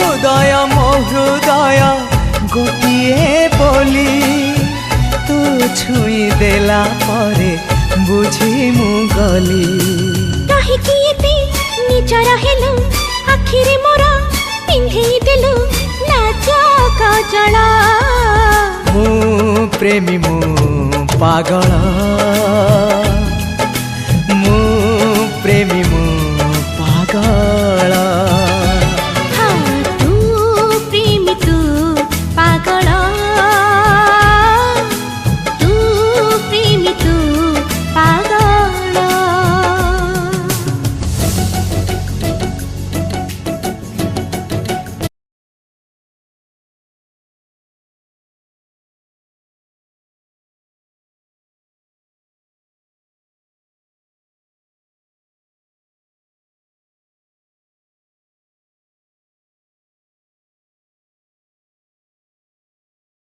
ମୋ ହୃଦୟ ଗୋଟିଏ ବୋଲି ତୁ ଛୁଇଁ ଦେଲା ପରେ ବୁଝି ମୁଁ ଗଲି। କାହିଁକି ଏତେ ନିଜର ହେଲୁ ଆଖିରେ ମୋର ପିନ୍ଧେଇ ଦେଲୁ ଲାଜ କଜଳ। ମୁଁ ପ୍ରେମୀ ମୁଁ ପାଗଳ।